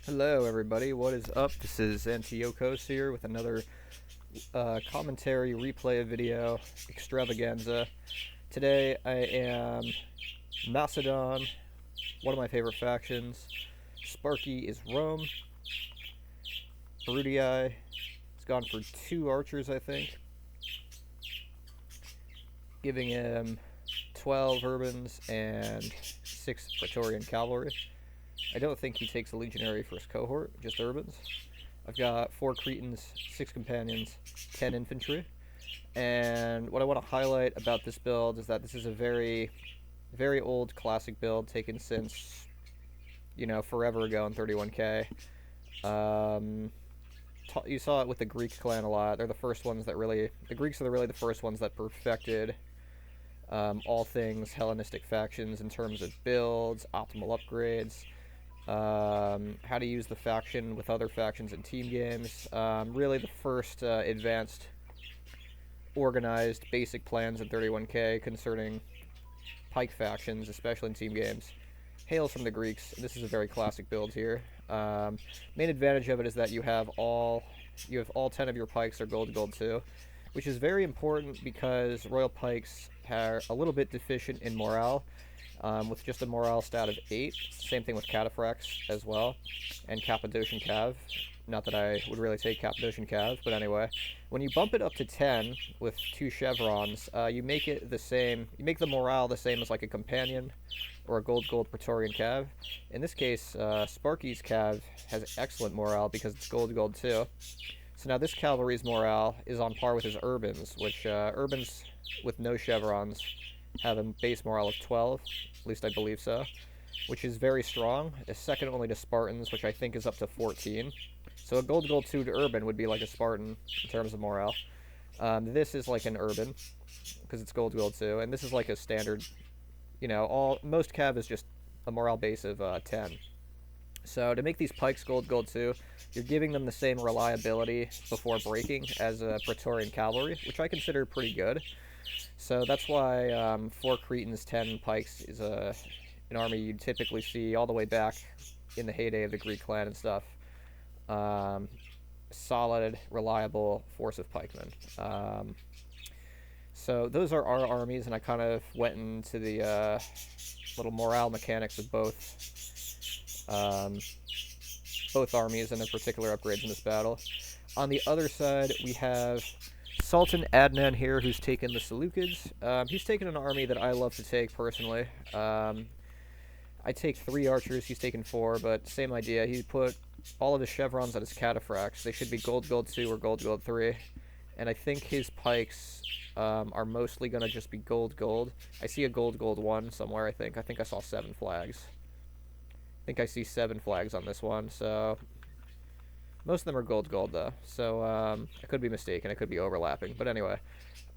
Hello, everybody. What is up? This is Antiochos here with another commentary replay video extravaganza. Today I am Macedon, one of my favorite factions. Sparky is Rome. Brudii has gone for 2 archers, I think, giving him 12 urbans and 6 Praetorian cavalry. I don't think he takes a legionary first cohort, just urbans. I've got 4 Cretans, 6 companions, 10 infantry. And what I want to highlight about this build is that this is a very, very old classic build taken since, forever ago in 31K. You saw it with the Greek clan a lot. They're the first ones that really, the Greeks are really the first ones that perfected all things Hellenistic factions in terms of builds, optimal upgrades, how to use the faction with other factions in team games. Really the first advanced, organized, basic plans in 31K concerning pike factions, especially in team games, hails from the Greeks. This is a very classic build here. Main advantage of it is that you have all 10 of your pikes are gold 2, which is very important because royal pikes are a little bit deficient in morale. With just a morale stat of 8. Same thing with cataphracts as well, and Cappadocian Cav. Not that I would really take Cappadocian Cav, but anyway. When you bump it up to 10 with 2 chevrons, you make it the same. You make the morale the same as like a companion or a gold Praetorian Cav. In this case, Sparky's Cav has excellent morale because it's gold 2. So now this cavalry's morale is on par with his urbans, which urbans with no chevrons have a base morale of 12, at least I believe so, which is very strong. It's second only to Spartans, which I think is up to 14. So a gold 2 to urban would be like a Spartan in terms of morale. This is like an urban, because it's gold 2, and this is like a standard, most cav is just a morale base of 10. So to make these pikes gold 2, you're giving them the same reliability before breaking as a Praetorian cavalry, which I consider pretty good. So that's why 4 Cretans, 10 pikes is an army you'd typically see all the way back in the heyday of the Greek clan and stuff. Solid, reliable force of pikemen. So those are our armies, and I kind of went into the little morale mechanics of both armies and their particular upgrades in this battle. On the other side, we have Sultan Adnan here, who's taken the Seleucids. He's taken an army that I love to take personally. I take 3 archers, he's taken 4, but same idea. He put all of his chevrons on his cataphracts. They should be gold 2 or gold 3. And I think his pikes are mostly going to just be gold. I see a gold 1 somewhere, I think. I think I saw 7 flags. I think I see 7 flags on this one, so most of them are gold though, so I could be mistaken. I could be overlapping, but anyway.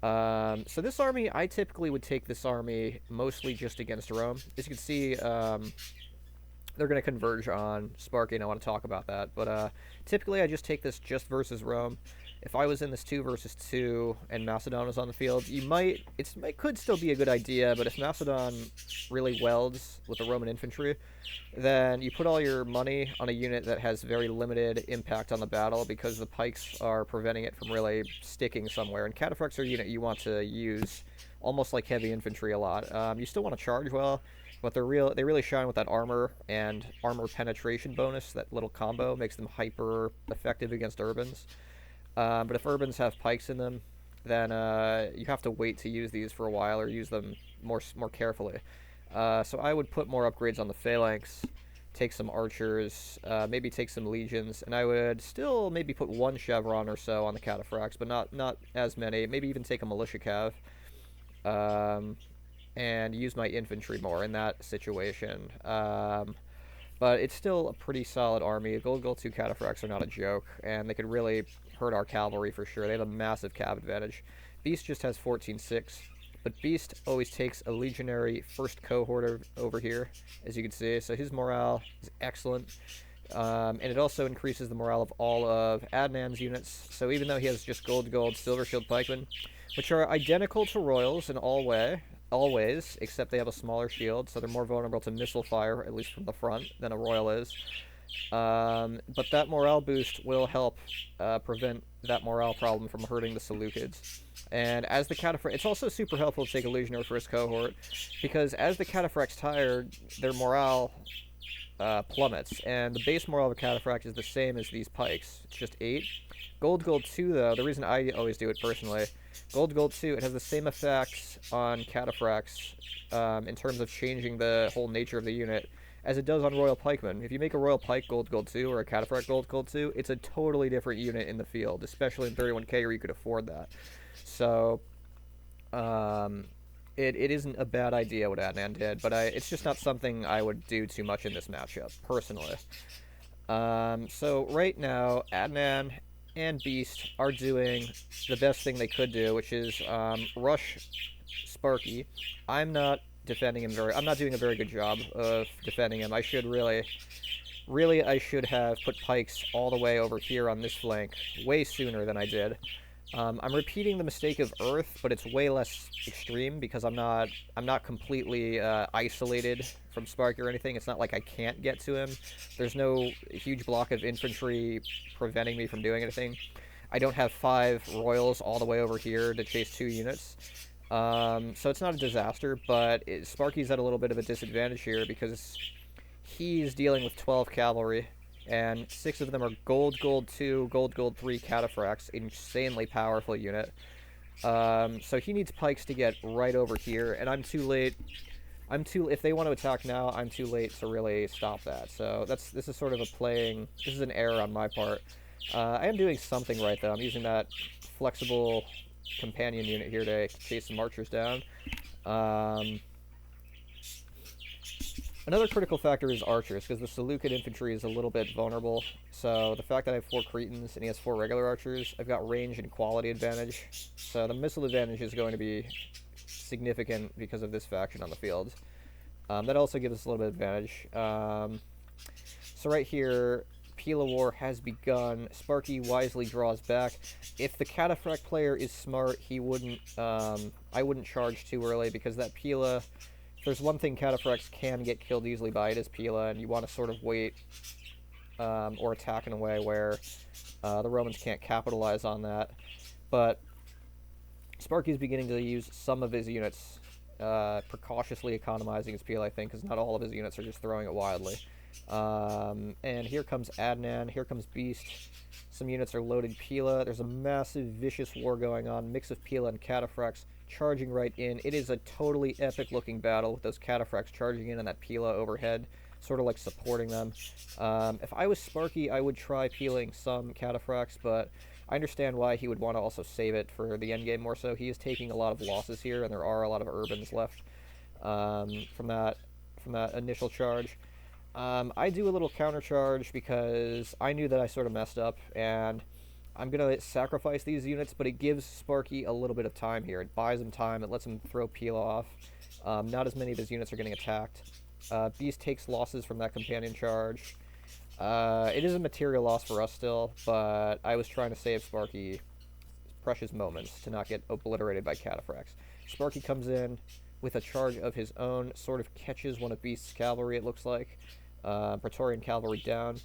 So this army, I typically would take this army mostly just against Rome. As you can see, they're going to converge on Sparky, and I want to talk about that. But typically, I just take this just versus Rome. If I was in this 2 versus 2 and Macedon was on the field, it could still be a good idea, but if Macedon really welds with the Roman infantry, then you put all your money on a unit that has very limited impact on the battle because the pikes are preventing it from really sticking somewhere. And cataphracts are a unit you want to use almost like heavy infantry a lot. You still want to charge well, but they really shine with that armor and armor penetration bonus. That little combo makes them hyper effective against urbans. But if urbans have pikes in them, then you have to wait to use these for a while or use them more carefully. So I would put more upgrades on the phalanx, take some archers, maybe take some legions, and I would still maybe put 1 chevron or so on the cataphracts, but not as many. Maybe even take a militia cav, and use my infantry more in that situation. But it's still a pretty solid army. Gold 2 cataphracts are not a joke, and they could really hurt our cavalry for sure. They have a massive cav advantage. Beast just has 14-6, but Beast always takes a legionary first cohort over here, as you can see. So his morale is excellent, and it also increases the morale of all of Adnan's units. So even though he has just gold, silver shield pikemen, which are identical to royals in always, except they have a smaller shield, so they're more vulnerable to missile fire, at least from the front, than a royal is. But that morale boost will help prevent that morale problem from hurting the Seleucids. And as the Cataphract, it's also super helpful to take a Legionnaire first cohort, because as the Cataphract's tired, their morale plummets, and the base morale of a Cataphract is the same as these pikes. It's just 8. Gold 2, though, the reason I always do it personally, Gold 2, it has the same effects on Cataphracts in terms of changing the whole nature of the unit as it does on Royal Pikemen. If you make a Royal Pike Gold 2 or a Cataphract Gold 2, it's a totally different unit in the field, especially in 31k where you could afford that. So, it isn't a bad idea what Adnan did, but it's just not something I would do too much in this matchup, personally. So right now, Adnan and Beast are doing the best thing they could do, which is rush Sparky. I'm not defending him I'm not doing a very good job of defending him. I should really, I should have put pikes all the way over here on this flank way sooner than I did. I'm repeating the mistake of Earth, but it's way less extreme because I'm not completely isolated from Sparky or anything. It's not like I can't get to him. There's no huge block of infantry preventing me from doing anything. I don't have 5 Royals all the way over here to chase 2 units. So it's not a disaster, but Sparky's at a little bit of a disadvantage here because he's dealing with 12 cavalry, and 6 of them are Gold 2, Gold 3 Cataphracts, insanely powerful unit. So he needs pikes to get right over here, and I'm too late. If they want to attack now, I'm too late to really stop that. So this is sort of this is an error on my part. I am doing something right, though. I'm using that flexible companion unit here to chase some archers down. Another critical factor is archers, because the Seleucid infantry is a little bit vulnerable. So the fact that I have 4 Cretans and he has 4 regular archers, I've got range and quality advantage. So the missile advantage is going to be significant because of this faction on the field. That also gives us a little bit of advantage. So right here, Pila War has begun. Sparky wisely draws back. If the Cataphract player is smart, he wouldn't. I wouldn't charge too early, because that Pila. If there's one thing Cataphracts can get killed easily by, it is Pila, and you want to sort of wait or attack in a way where the Romans can't capitalize on that. But Sparky's beginning to use some of his units, precautiously economizing his Pila, I think, because not all of his units are just throwing it wildly. And here comes Adnan, here comes Beast. Some units are loaded Pila. There's a massive, vicious war going on, mix of Pila and Cataphracts charging right in. It is a totally epic-looking battle with those Cataphracts charging in and that Pila overhead, sort of like supporting them. If I was Sparky, I would try peeling some Cataphracts, but I understand why he would want to also save it for the endgame more so. He is taking a lot of losses here, and there are a lot of urbans left from that initial charge. I do a little counter charge because I knew that I sort of messed up, and I'm going to sacrifice these units, but it gives Sparky a little bit of time here. It buys him time, it lets him throw Pila off. Not as many of his units are getting attacked. Beast takes losses from that companion charge. It is a material loss for us still, but I was trying to save Sparky precious moments to not get obliterated by Cataphracts. Sparky comes in with a charge of his own, sort of catches one of Beast's cavalry, it looks like. Praetorian cavalry down.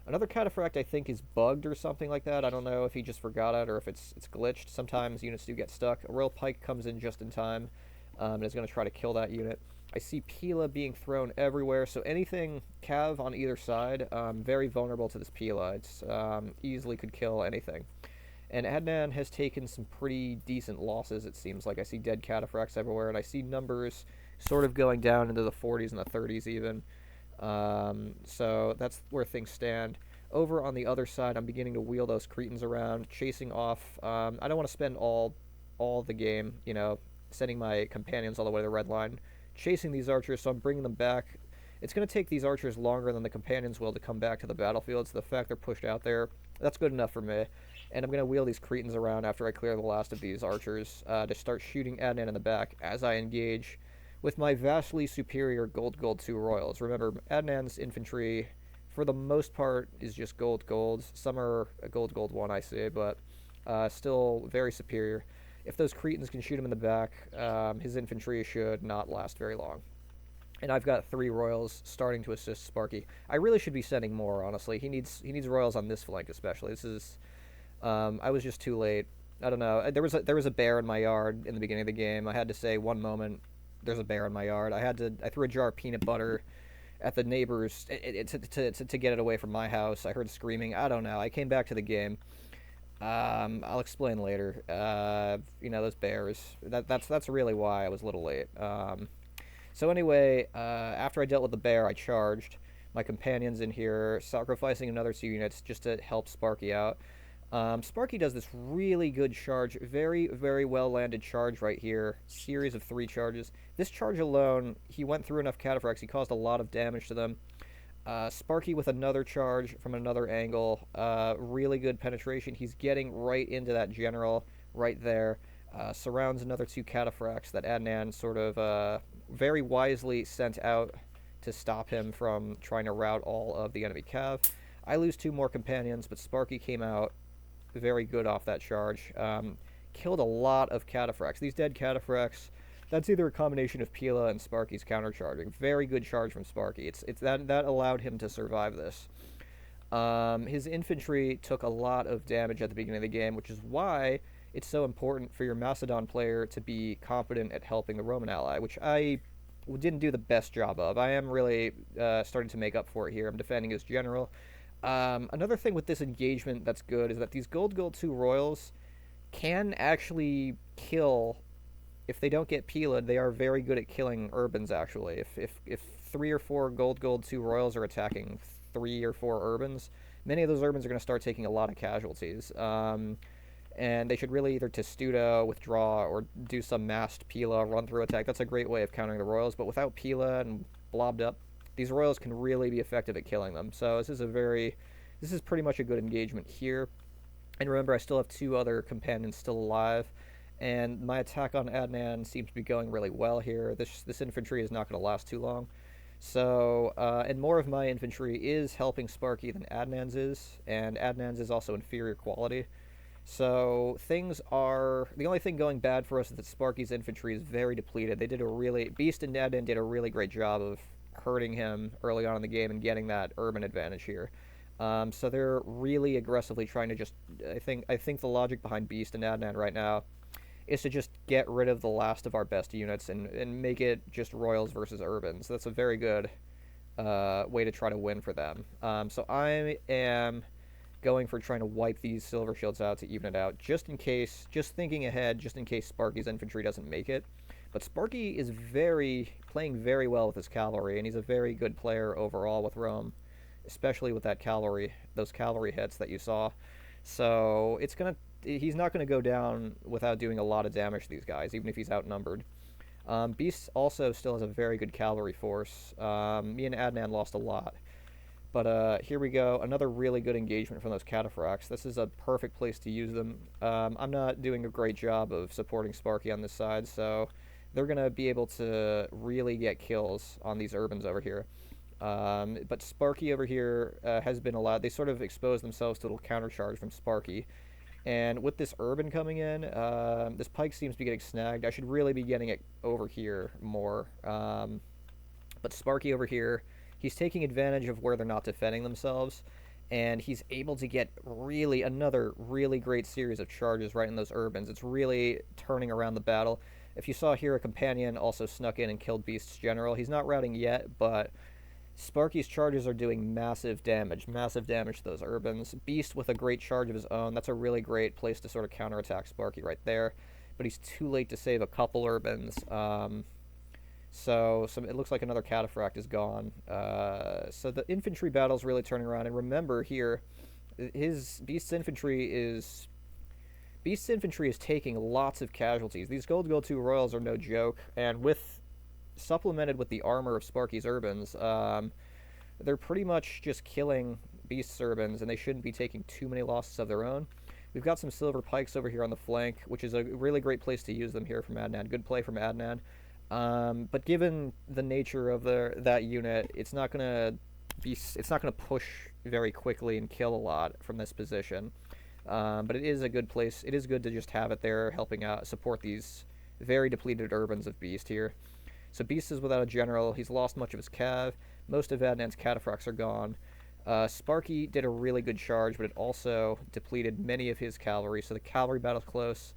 Another Cataphract, I think, is bugged or something like that. I don't know if he just forgot it or if it's glitched. Sometimes units do get stuck. A Royal Pike comes in just in time and is going to try to kill that unit. I see Pila being thrown everywhere, so anything Cav on either side, very vulnerable to this Pila. It's easily could kill anything. And Adnan has taken some pretty decent losses, it seems like. I see dead Cataphracts everywhere, and I see numbers sort of going down into the 40s and the 30s even. So that's where things stand. Over on the other side, I'm beginning to wheel those Cretans around, chasing off. I don't want to spend all the game, sending my companions all the way to the red line, chasing these archers, so I'm bringing them back. It's going to take these archers longer than the companions will to come back to the battlefield, so the fact they're pushed out there, that's good enough for me. And I'm going to wheel these Cretans around after I clear the last of these archers to start shooting Adnan in the back as I engage with my vastly superior Gold 2 Royals. Remember, Adnan's infantry, for the most part, is just Gold. Some are a Gold 1, I say, but still very superior. If those Cretans can shoot him in the back, his infantry should not last very long. and I've got 3 royals starting to assist Sparky. I really should be sending more, honestly. He needs royals on this flank especially. This is I was just too late. I don't know. There was a bear in my yard in the beginning of the game. I had to say one moment, there's a bear in my yard. I threw a jar of peanut butter at the neighbors to get it away from my house. I heard screaming. I don't know. I came back to the game. I'll explain later. Those bears. That's really why I was a little late. So anyway, after I dealt with the bear, I charged my companions in here, sacrificing another 2 units just to help Sparky out. Sparky does this really good charge, very, very well landed charge right here. Series of 3 charges. This charge alone, he went through enough cataphracts, he caused a lot of damage to them. Sparky with another charge from another angle, really good penetration. He's getting right into that general right there. Surrounds another 2 cataphracts that Adnan sort of very wisely sent out to stop him from trying to rout all of the enemy cav. I lose 2 more companions, but Sparky came out very good off that charge. Killed a lot of cataphracts. These dead cataphracts, that's either a combination of Pila and Sparky's countercharging. Very good charge from Sparky. It's that allowed him to survive this. His infantry took a lot of damage at the beginning of the game, which is why it's so important for your Macedon player to be competent at helping the Roman ally, which I didn't do the best job of. I am really starting to make up for it here. I'm defending his general. Another thing with this engagement that's good is that these gold 2 royals can actually kill. If they don't get Pila, they are very good at killing urbans, actually. If 3 or 4 gold 2 royals are attacking 3 or 4 urbans, many of those urbans are going to start taking a lot of casualties. And they should really either testudo, withdraw, or do some massed Pila run-through attack. That's a great way of countering the royals, but without Pila and blobbed up, these royals can really be effective at killing them. So this is pretty much a good engagement here. And remember, I still have 2 other companions still alive, and my attack on Adnan seems to be going really well here. This infantry is not going to last too long. So, and more of my infantry is helping Sparky than Adnan's is, and Adnan's is also inferior quality. So the only thing going bad for us is that Sparky's infantry is very depleted. Beast and Adnan did a really great job of hurting him early on in the game and getting that urban advantage here. So they're really aggressively trying to just, I think the logic behind Beast and Adnan right now is to just get rid of the last of our best units and make it just royals versus urbans. That's a very good way to try to win for them. So I am going for trying to wipe these silver shields out to even it out, just thinking ahead, just in case Sparky's infantry doesn't make it. But Sparky is playing very well with his cavalry, and he's a very good player overall with Rome, especially with those cavalry hits that you saw. So he's not gonna go down without doing a lot of damage to these guys, even if he's outnumbered. Beast also still has a very good cavalry force. Me and Adnan lost a lot. But here we go, another really good engagement from those cataphracts. This is a perfect place to use them. I'm not doing a great job of supporting Sparky on this side, so they're going to be able to really get kills on these urbans over here. But Sparky over here has been allowed. They sort of expose themselves to a little countercharge from Sparky. And with this urban coming in, this pike seems to be getting snagged. I should really be getting it over here more. But Sparky over here, he's taking advantage of where they're not defending themselves, and he's able to get another really great series of charges right in those urbans. It's really turning around the battle. If you saw here, a companion also snuck in and killed Beast's general. He's not routing yet, but Sparky's charges are doing massive damage to those urbans. Beast with a great charge of his own. That's a really great place to sort of counterattack Sparky right there, but he's too late to save a couple urbans. So it looks like another cataphract is gone. So the infantry battle's really turning around. And remember here, Beast's infantry is taking lots of casualties. These gold 2 royals are no joke, and supplemented with the armor of Sparky's urbans, they're pretty much just killing Beast's urbans, and they shouldn't be taking too many losses of their own. We've got some silver pikes over here on the flank, which is a really great place to use them here from Adnan. Good play from Adnan. But given the nature of that unit, it's not gonna push very quickly and kill a lot from this position. But it is a good place. It is good to just have it there, helping out, support these very depleted urbans of Beast here. So Beast is without a general. He's lost much of his cav. Most of Adnan's cataphracts are gone. Sparky did a really good charge, but it also depleted many of his cavalry, so the cavalry battle's close.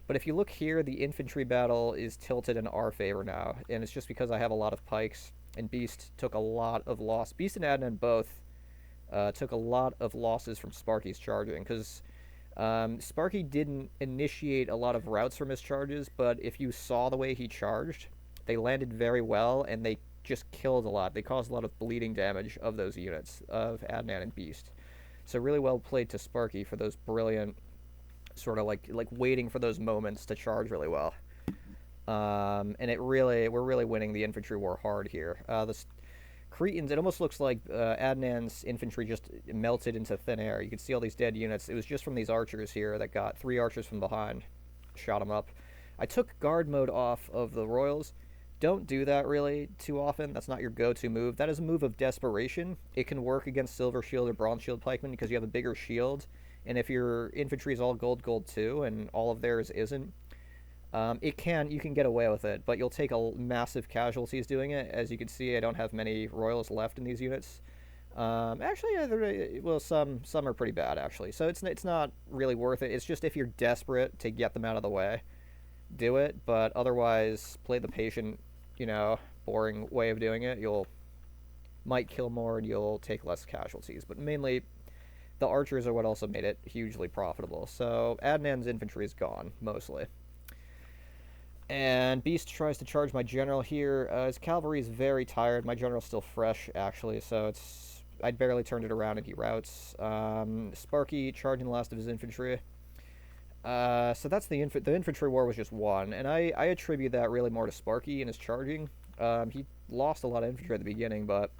But if you look here, the infantry battle is tilted in our favor now, and it's just because I have a lot of pikes, and Beast took a lot of loss. Beast and Adnan both took a lot of losses from Sparky's charging, because Sparky didn't initiate a lot of routes from his charges, but if you saw the way he charged, they landed very well, and they just killed a lot. They caused a lot of bleeding damage of those units, of Adnan and Beast. So really well played to Sparky for those brilliant, sort of like waiting for those moments to charge really well. And we're really winning the infantry war hard here. The Cretans, it almost looks like Adnan's infantry just melted into thin air. You can see all these dead units. It was just from these archers here that got 3 archers from behind, shot them up. I took guard mode off of the Royals. Don't do that really too often. That's not your go-to move. That is a move of desperation. It can work against Silver Shield or Bronze Shield pikemen because you have a bigger shield. And if your infantry is all gold too, and all of theirs isn't, you can get away with it, but you'll take massive casualties doing it. As you can see, I don't have many Royals left in these units. Actually, well, some are pretty bad actually. So it's not really worth it. It's just if you're desperate to get them out of the way, do it. But otherwise, play the patient, boring way of doing it. Might kill more and you'll take less casualties, but mainly the archers are what also made it hugely profitable. So Adnan's infantry is gone, mostly. And Beast tries to charge my general here. His cavalry is very tired. My general's still fresh, actually, so I'd barely turned it around and he routs. Sparky charging the last of his infantry. So that's the infantry war was just won, and I attribute that really more to Sparky and his charging. He lost a lot of infantry at the beginning, but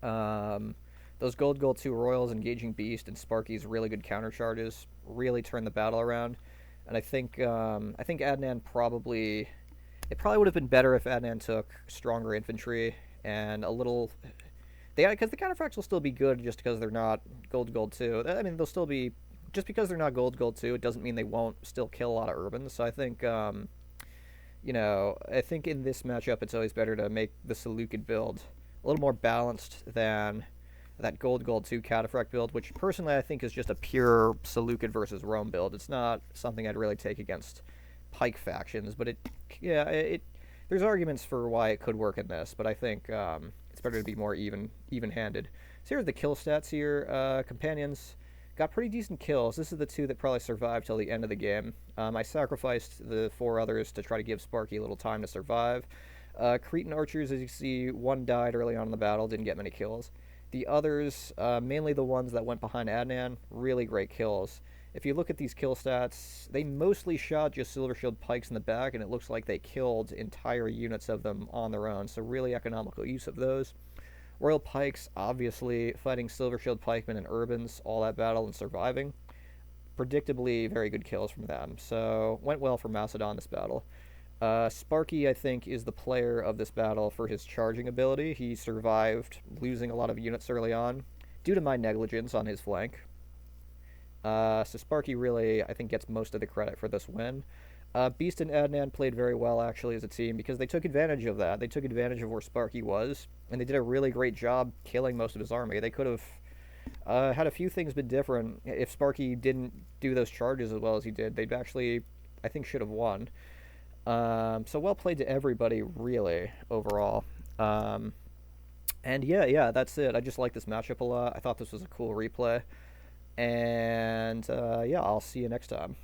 those gold 2 Royals engaging Beast and Sparky's really good counter charges really turned the battle around. And I think Adnan probably would have been better if Adnan took stronger infantry and a little. Because the counterfacts will still be good just because they're not gold 2. I mean, they'll still be. Just because they're not gold 2, it doesn't mean they won't still kill a lot of urbans. So I think, I think in this matchup, it's always better to make the Seleucid build a little more balanced than that gold 2 cataphract build, which personally I think is just a pure Seleucid versus Rome build. It's not something I'd really take against pike factions, but there's arguments for why it could work in this, but I think it's better to be more even-handed. So here's the kill stats here. Companions got pretty decent kills. This is the 2 that probably survived till the end of the game. I sacrificed the 4 others to try to give Sparky a little time to survive. Cretan archers, as you see, 1 died early on in the battle, didn't get many kills. The others, mainly the ones that went behind Adnan, really great kills. If you look at these kill stats, they mostly shot just Silver Shield pikes in the back, and it looks like they killed entire units of them on their own, so really economical use of those. Royal Pikes, obviously, fighting Silver Shield pikemen and urbans, all that battle and surviving. Predictably, very good kills from them, so went well for Macedon this battle. Sparky, I think, is the player of this battle for his charging ability. He survived losing a lot of units early on due to my negligence on his flank. So Sparky really, I think, gets most of the credit for this win. Beast and Adnan played very well, actually, as a team, because they took advantage of that. They took advantage of where Sparky was, and they did a really great job killing most of his army. They could have had a few things been different. If Sparky didn't do those charges as well as he did, they'd actually, I think, should have won. So well played to everybody, really, overall. And yeah, that's it. I just like this matchup a lot. I thought this was a cool replay. And yeah, I'll see you next time.